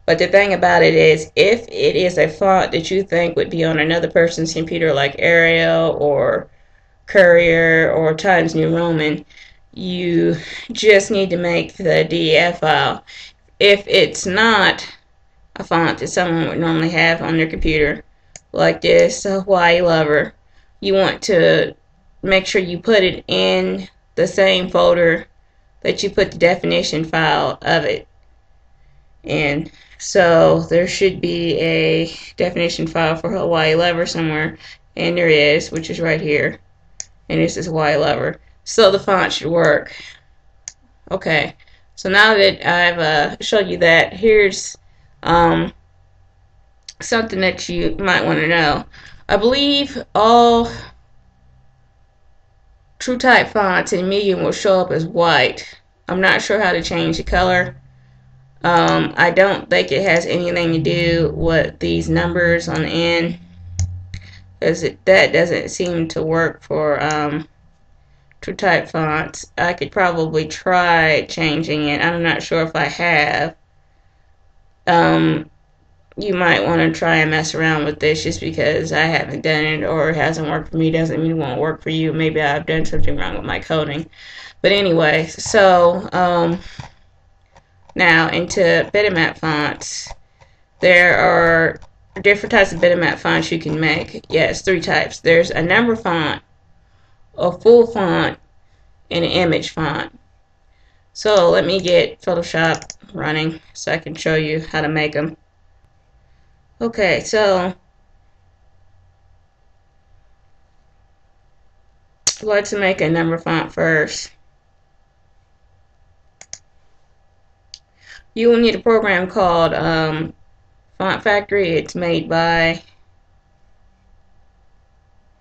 But the thing about it is, if it is a font that you think would be on another person's computer, like Arial or Courier or Times New Roman, you just need to make the DEF file. If it's not a font that someone would normally have on their computer, like this Hawaii Lover, you want to make sure you put it in the same folder that you put the definition file of it in. So there should be a definition file for Hawaii Lover somewhere, and there is, which is right here, and this is Hawaii Lover. So the font should work. Okay, so now that I've showed you that, here's something that you might want to know. I believe all TrueType fonts in Mugen will show up as white. I'm not sure how to change the color. I don't think it has anything to do with these numbers on the end, because that doesn't seem to work for TrueType fonts. I could probably try changing it. I'm not sure if I have. You might want to try and mess around with this. Just because I haven't done it or it hasn't worked for me doesn't mean it won't work for you. Maybe I've done something wrong with my coding. But anyway, so now into bitmap fonts. There are different types of bitmap fonts you can make. Yes, 3 types. There's a number font, a full font, and an image font. So let me get Photoshop running so I can show you how to make them. Okay, so let's make a number font first. You will need a program called Font Factory. It's made by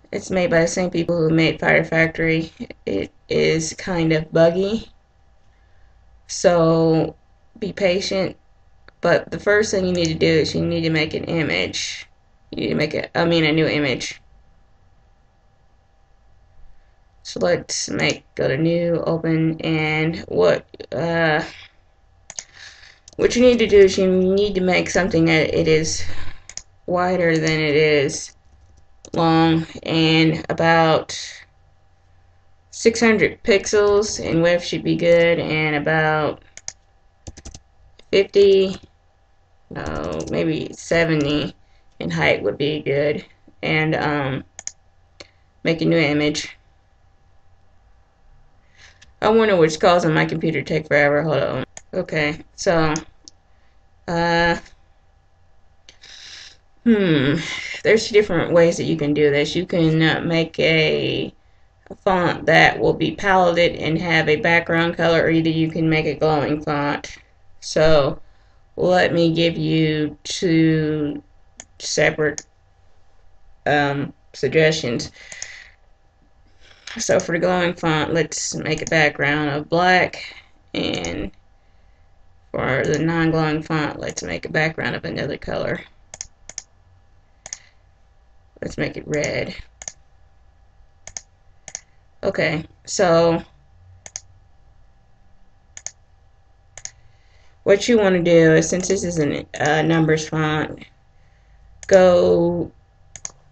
the same people who made Fire Factory. It is kind of buggy, so be patient. But the first thing you need to do is you need to make an image. You need to make a new image. So let's go to new, open, and what you need to do is you need to make something that it is wider than it is long, and about 600 pixels in width should be good, and about 50, no, maybe 70 in height would be good. And make a new image. I wonder which causing my computer to take forever. Hold on. Okay, so there's different ways that you can do this. You can make a font that will be palleted and have a background color, or either you can make a glowing font. So let me give you 2 separate suggestions. So for the glowing font, let's make a background of black, and for the non-glowing font, let's make a background of another color. Let's make it red. Okay, so what you want to do is, since this is a numbers font, go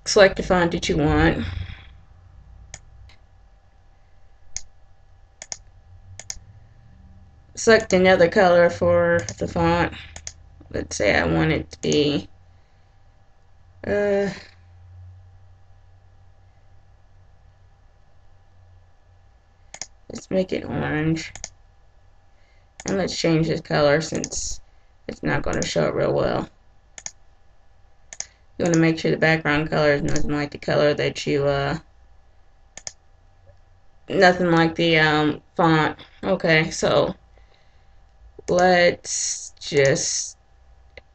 select the font that you want. Select another color for the font. Let's say I want it to be let's make it orange, and let's change this color since it's not going to show it real well. You want to make sure the background color is nothing like the color that you nothing like the font. Okay, so let's just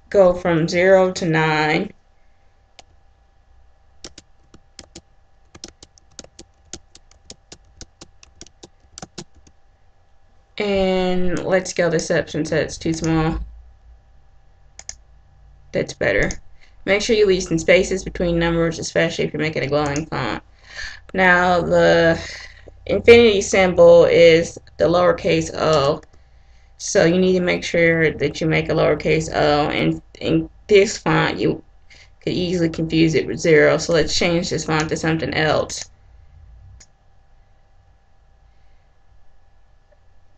go from 0 to 9. And let's scale this up since that's too small. That's better. Make sure you leave some spaces between numbers, especially if you're making a glowing font. Now the infinity symbol is the lowercase o. So you need to make sure that you make a lowercase o, and in this font you could easily confuse it with 0. So let's change this font to something else.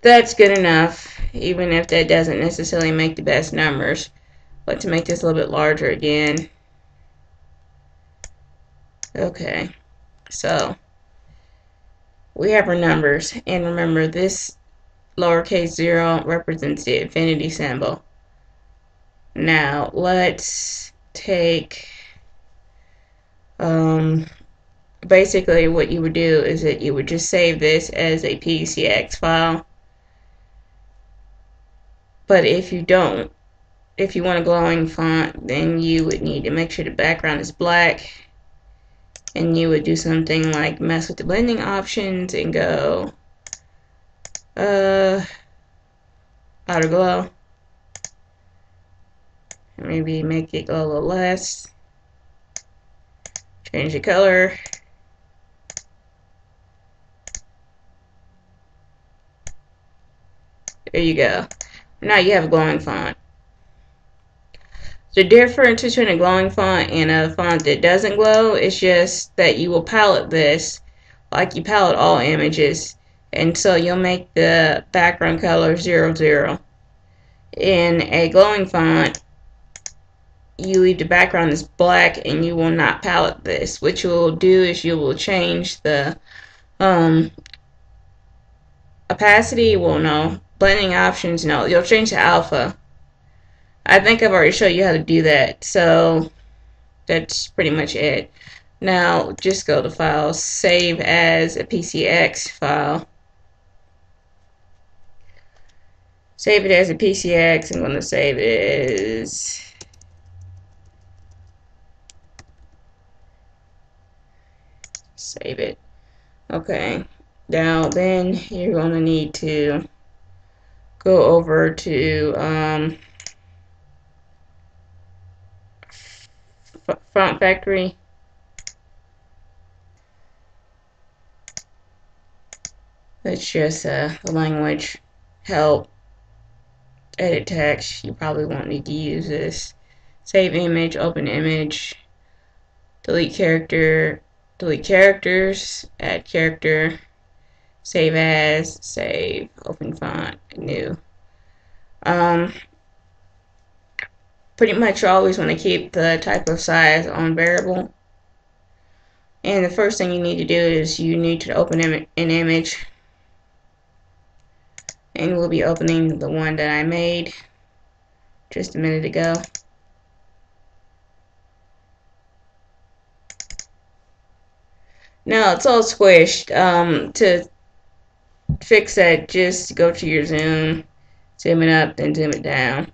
That's good enough, even if that doesn't necessarily make the best numbers. But to make this a little bit larger again. Okay, so we have our numbers, and remember this lowercase 0 represents the infinity symbol. Now let's take basically what you would do is that you would just save this as a PCX file. But if you don't, if you want a glowing font, then you would need to make sure the background is black, and you would do something like mess with the blending options and go outer glow, maybe make it glow a little less, change the color, there you go. Now you have a glowing font. The difference between a glowing font and a font that doesn't glow is just that you will palette this like you palette all images, and so you'll make the background color 0, 0. In a glowing font, you leave the background as black and you will not palette this. What you will do is you will change the opacity, well no, blending options, no, you'll change the alpha. I think I've already showed you how to do that, so that's pretty much it. Now just go to File, Save as a PCX file. Save it as a PCX. I'm going to save it as save it. Okay. Now then you're going to need to go over to Font Factory. That's just the language. Help. Edit text. You probably won't need to use this. Save image. Open image. Delete character. Delete characters. Add character. Save as. Save. Open font. New. Pretty much you always want to keep the type of size on variable. And the first thing you need to do is you need to open an image. And we'll be opening the one that I made just a minute ago. Now it's all squished. To fix that, just go to your zoom, zoom it up, then zoom it down.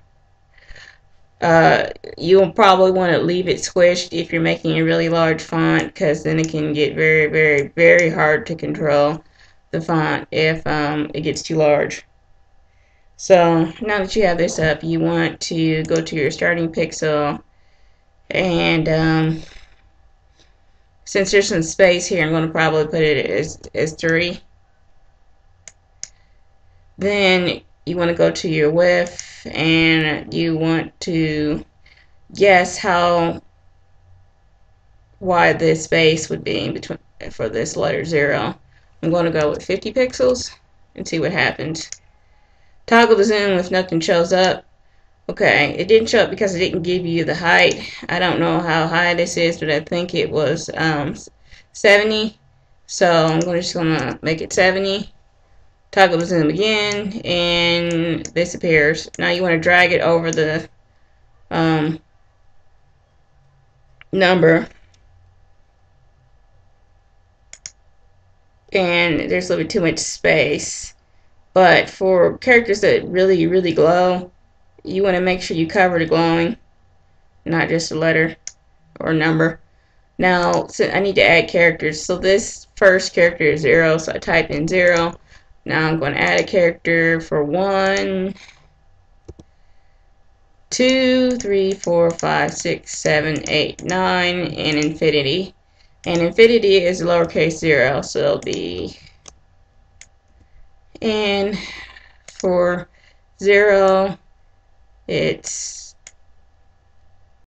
You'll probably want to leave it squished if you're making a really large font, because then it can get very, very, very hard to control the font if it gets too large. So now that you have this up, you want to go to your starting pixel, and since there's some space here, I'm going to probably put it as 3. Then you want to go to your width, and you want to guess how wide this space would be in between for this letter 0. I'm going to go with 50 pixels and see what happens. Toggle the zoom if nothing shows up. Okay, it didn't show up because it didn't give you the height. I don't know how high this is, but I think it was 70. So I'm just going to make it 70. Toggle the zoom again, and this appears. Now you want to drag it over the number. And there's a little bit too much space. But for characters that really, really glow, you want to make sure you cover the glowing, not just a letter or number. Now, so I need to add characters. So this first character is 0, so I type in 0. Now I'm going to add a character for 1, 2, 3, 4, 5, 6, 7, 8, 9, and infinity. And infinity is lowercase 0, so it'll be. And for 0, it's